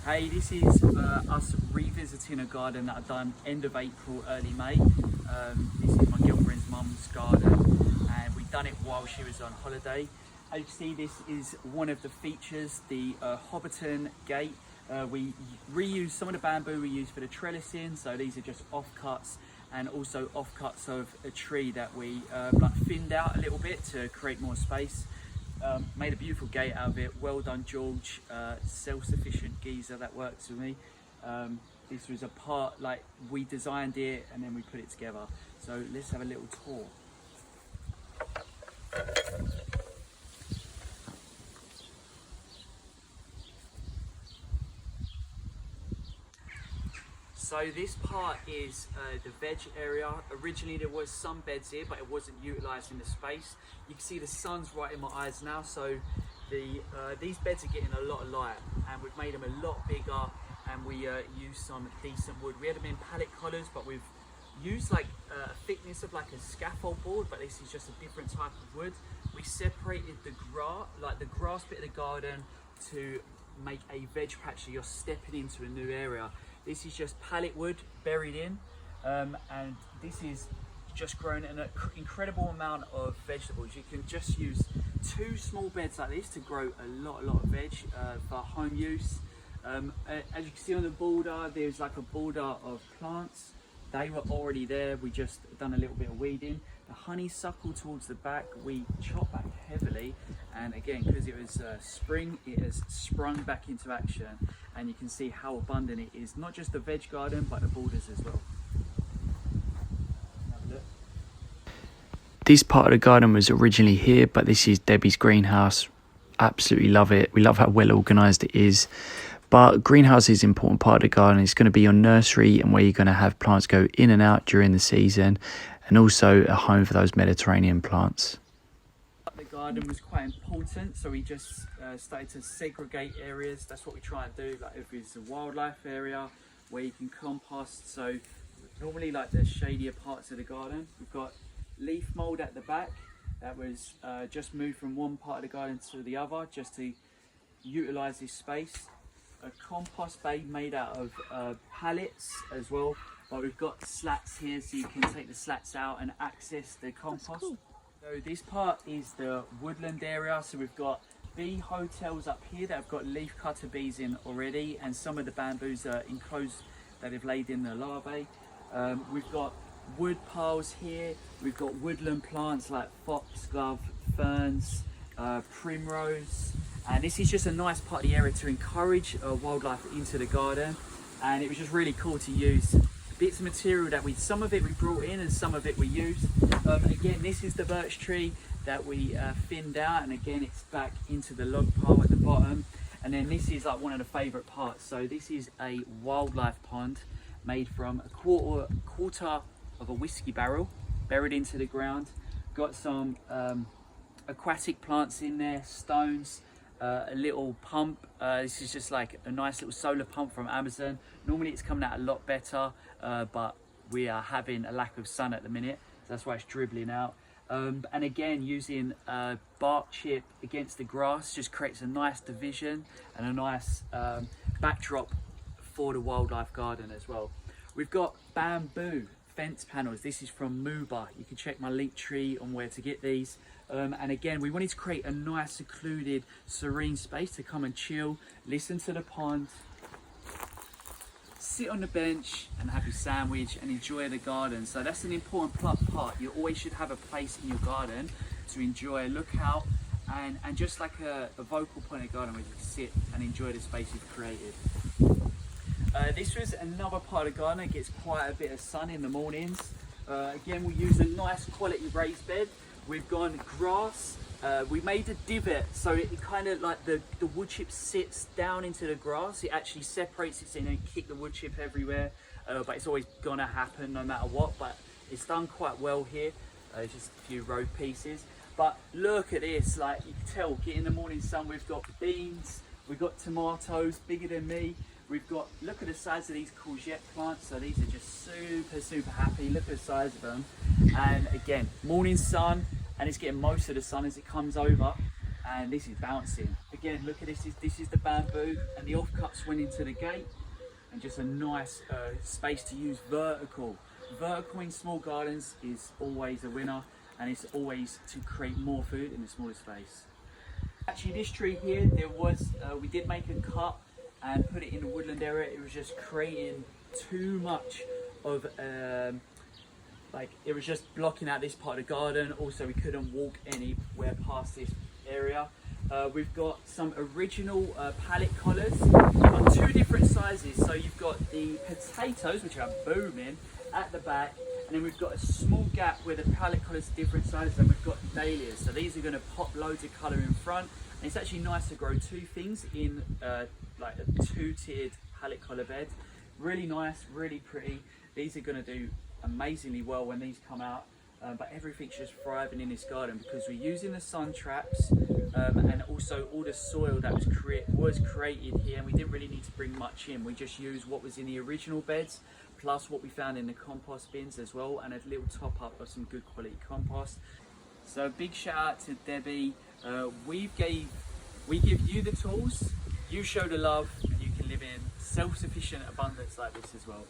Hey, this is us revisiting a garden that I've done end of April, early May. This is my girlfriend's mum's garden, and we've done it while she was on holiday. As you can see, this is one of the features, the Hobbiton gate. We reuse some of the bamboo we use for the trellising, so these are just offcuts, and also offcuts of a tree that we like thinned out a little bit to create more space. Made a beautiful gate out of it. Well done, George. Self-sufficient geezer that works for me. This was a part, like, we designed it and then we put it together. So let's have a little tour. So this part is the veg area. Originally there was some beds here, but it wasn't utilising the space. You can see the sun's right in my eyes now, so these beds are getting a lot of light, and we've made them a lot bigger, and we use some decent wood. We had them in pallet collars, but we've used like a thickness of like a scaffold board, but this is just a different type of wood. We separated the grass bit of the garden to make a veg patch, so you're stepping into a new area. This is just pallet wood buried in, and this is just grown an incredible amount of vegetables. You can just use 2 small beds like this to grow a lot of veg for home use. As you can see on the border, there's like a border of plants. They were already there, we just done a little bit of weeding. The honeysuckle towards the back, we chopped back heavily, and again, because it was spring, it has sprung back into action, and you can see how abundant it is, not just the veg garden, but the borders as well. Have a look. This part of the garden was originally here, but this is Debbie's greenhouse. Absolutely love it. We love how well organised it is. But greenhouse is an important part of the garden. It's going to be your nursery and where you're going to have plants go in and out during the season, and also a home for those Mediterranean plants. The garden was quite important, so we just started to segregate areas. That's what we try and do. Like if it's a wildlife area where you can compost, so normally like the shadier parts of the garden. We've got leaf mould at the back that was just moved from one part of the garden to the other just to utilise this space. A compost bay made out of pallets as well, but we've got slats here so you can take the slats out and access the compost. Cool. So this part is the woodland area, so we've got bee hotels up here that have got leaf cutter bees in already, and some of the bamboos are enclosed that have laid in the larvae. We've got wood piles here, we've got woodland plants like foxglove, ferns, primrose, and this is just a nice part of the area to encourage wildlife into the garden. And it was just really cool to use bits of material that some of it we brought in and some of it we used. Again, this is the birch tree that we thinned out, and again it's back into the log pile at the bottom. And then this is like one of the favourite parts. So this is a wildlife pond made from a quarter of a whiskey barrel buried into the ground. Got some aquatic plants in there, stones, a little pump. This is just like a nice little solar pump from Amazon. Normally it's coming out a lot better, but we are having a lack of sun at the minute, so that's why it's dribbling out. And again, using bark chip against the grass just creates a nice division and a nice backdrop for the wildlife garden as well. We've got bamboo fence panels. This is from Muba. You can check my link tree on where to get these. And again, we wanted to create a nice, secluded, serene space to come and chill, listen to the pond, sit on the bench and have your sandwich and enjoy the garden. So that's an important part. You always should have a place in your garden to enjoy, look out, and just like a vocal point of the garden where you can sit and enjoy the space you've created. This was another part of the garden that gets quite a bit of sun in the mornings. Again, we use a nice quality raised bed. We've gone grass. We made a divot so it kind of like the wood chip sits down into the grass. It actually separates it so you don't kick the wood chip everywhere, but it's always gonna happen no matter what. But it's done quite well here. Just a few road pieces. But look at this, like you can tell, get in the morning sun. We've got beans, we've got tomatoes bigger than me. We've got, look at the size of these courgette plants. So these are just super happy. Look at the size of them. And again, morning sun, and it's getting most of the sun as it comes over, and this is bouncing. The again, look at this. This is the bamboo, and the offcuts went into the gate, and just a nice space to use vertical. Vertical in small gardens is always a winner, and it's always to create more food in the smaller space. Actually, this tree here, we did make a cut and put it in the woodland area. It was just creating too much of it was just blocking out this part of the garden. Also, we couldn't walk anywhere past this area. We've got some original pallet collars on 2 different sizes. So you've got the potatoes, which are booming at the back, and then we've got a small gap where the pallet collars are different sizes, and we've got dahlias. So these are going to pop loads of colour in front, and it's actually nice to grow 2 things in like a 2-tiered pallet collar bed. Really nice, really pretty. These are going to do amazingly well when these come out. But everything's just thriving in this garden because we're using the sun traps, and also all the soil that was created here, and we didn't really need to bring much in. We just used what was in the original beds plus what we found in the compost bins as well, and a little top up of some good quality compost. So big shout out to Debbie. We give you the tools, you show the love, and you can live in self-sufficient abundance like this as well.